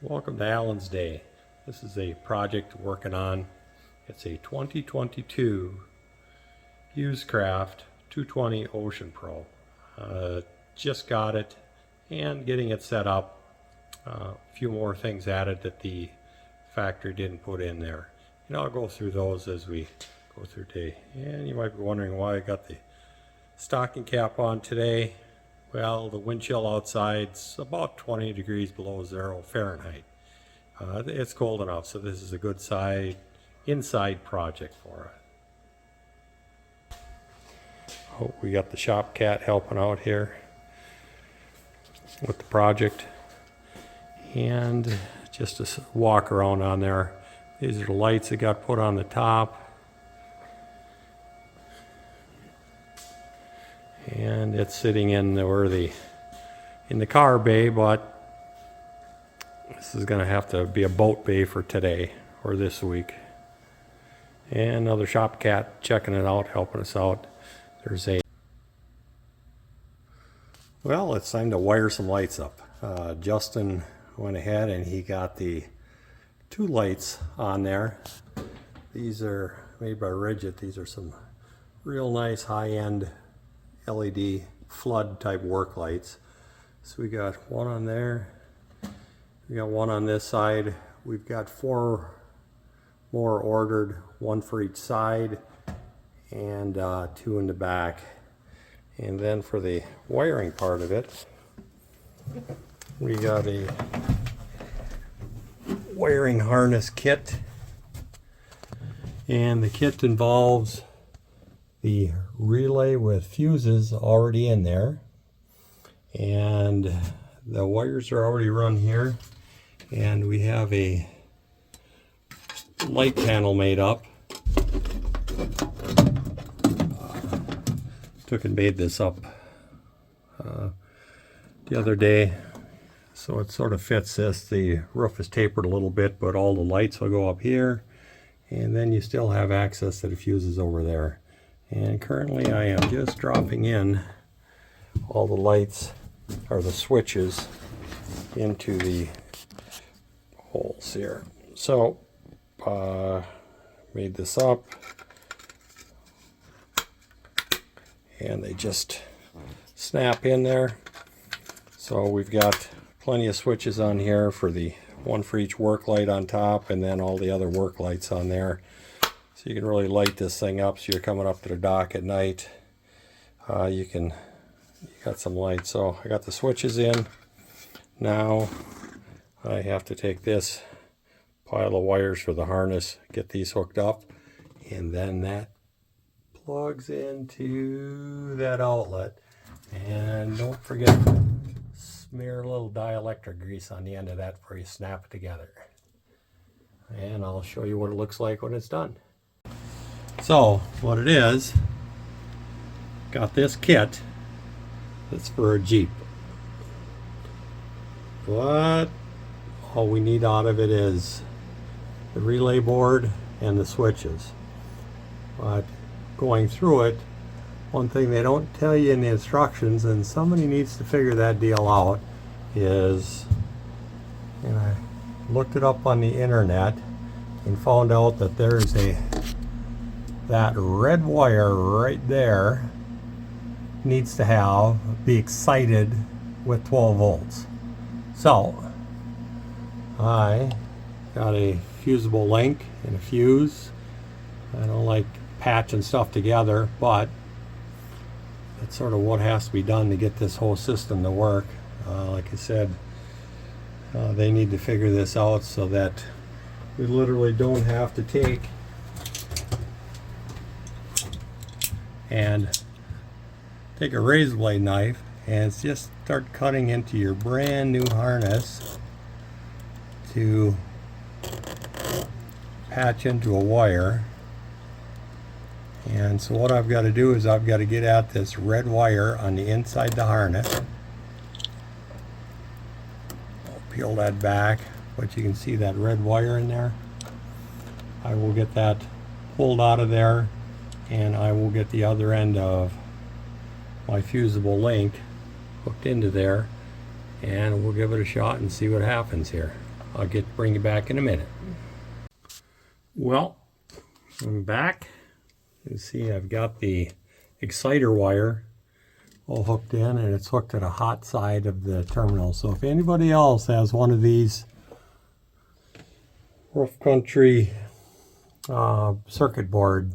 Welcome to Allen's Day. This is a project working on, it's a 2022 Hewes Craft 220 Ocean Pro. Just got it and getting it set up. A few more things added that the factory didn't put in there. And I'll go through those as we go through today. And you might be wondering why I got the stocking cap on today. Well, the wind chill outside's about 20 degrees below 0 Fahrenheit. It's cold enough, so this is a good inside project for it. Oh, we got the shop cat helping out here with the project. And just a walk around on there. These are the lights that got put on the top. And it's sitting in the car bay, but this is going to have to be a boat bay for today or this week. And another shop cat checking it out, helping us out. Well, it's time to wire some lights up. Justin went ahead and he got the two lights on there. These are made by Rigid. These are some real nice high-end LED flood type work lights. So we got one on there, we got one on this side, we've got 4 more ordered, one for each side and 2 in the back. And then for the wiring part of it, we got a wiring harness kit, and the kit involves the relay with fuses already in there, and the wires are already run here, and we have a light panel made up. Took and made this up the other day, so it sort of fits this. The roof is tapered a little bit, but all the lights will go up here, and then you still have access to the fuses over there. And currently I am just dropping in all the lights, or the switches, into the holes here. So, made this up, and they just snap in there. So we've got plenty of switches on here for the one for each work light on top, and then all the other work lights on there. So you can really light this thing up so you're coming up to the dock at night. You got some light. So I got the switches in. Now I have to take this pile of wires for the harness, get these hooked up, and then that plugs into that outlet. And don't forget to smear a little dielectric grease on the end of that before you snap it together. And I'll show you what it looks like when it's done. So what it is, got this kit that's for a Jeep, but all we need out of it is the relay board and the switches. But going through it, one thing they don't tell you in the instructions, and somebody needs to figure that deal out, is, and I looked it up on the internet and found out that there's that red wire right there needs to be excited with 12 volts. So I got a fusible link and a fuse. I don't like patching stuff together, but that's sort of what has to be done to get this whole system to work. Like I said, they need to figure this out so that we literally don't have to take a razor blade knife and just start cutting into your brand new harness to patch into a wire. And so what I've got to do is I've got to get at this red wire on the inside the harness. I'll peel that back, but you can see that red wire in there. I will get that pulled out of there, and I will get the other end of my fusible link hooked into there, and we'll give it a shot and see what happens here. I'll bring you back in a minute. Well, I'm back. You see I've got the exciter wire all hooked in, and it's hooked to the hot side of the terminal. So if anybody else has one of these rough country circuit board,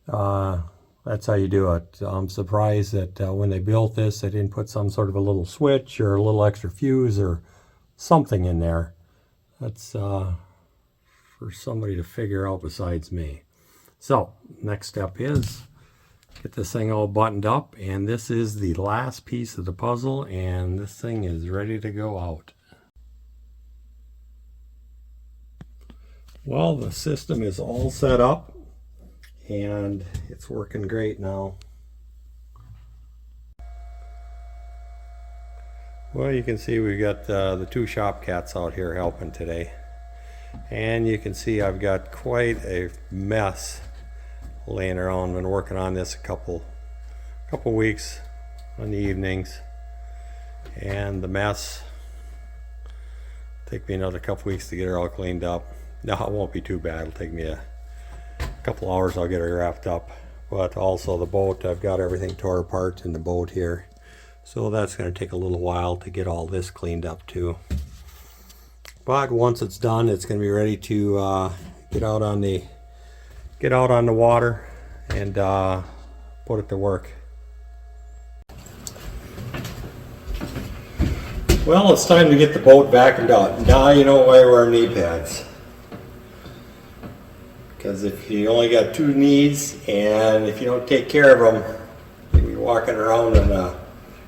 that's how you do it. I'm surprised that when they built this, they didn't put some sort of a little switch or a little extra fuse or something in there. That's for somebody to figure out besides me. So next step is get this thing all buttoned up, and this is the last piece of the puzzle, and this thing is ready to go out. Well, the system is all set up and it's working great now. Well, you can see we've got the two shop cats out here helping today, and you can see I've got quite a mess laying around. Been working on this a couple weeks on the evenings, and the mess take me another couple weeks to get her all cleaned up. No, it won't be too bad. It'll take me a couple hours. I'll get her wrapped up. But also the boat, I've got everything tore apart in the boat here, so that's going to take a little while to get all this cleaned up too. But once it's done, it's going to be ready to get out on the water and put it to work. Well, it's time to get the boat vacuumed out. Now you know why I wear knee pads. Because if you only got two knees and if you don't take care of them, you'll be walking around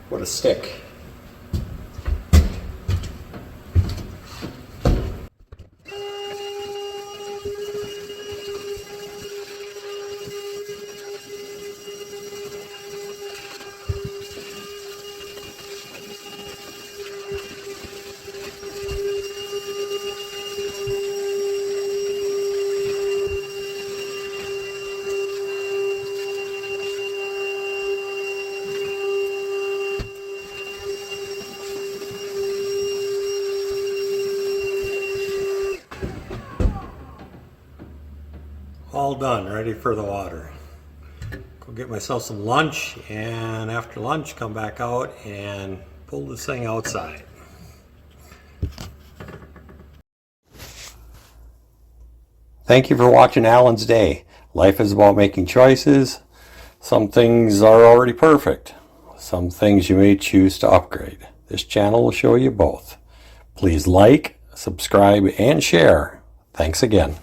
with a stick. All done, ready for the water. Go get myself some lunch, and after lunch come back out and pull this thing outside. Thank you for watching Alan's Day. Life is about making choices. Some things are already perfect. Some things you may choose to upgrade. This channel will show you both. Please like, subscribe, and share. Thanks again.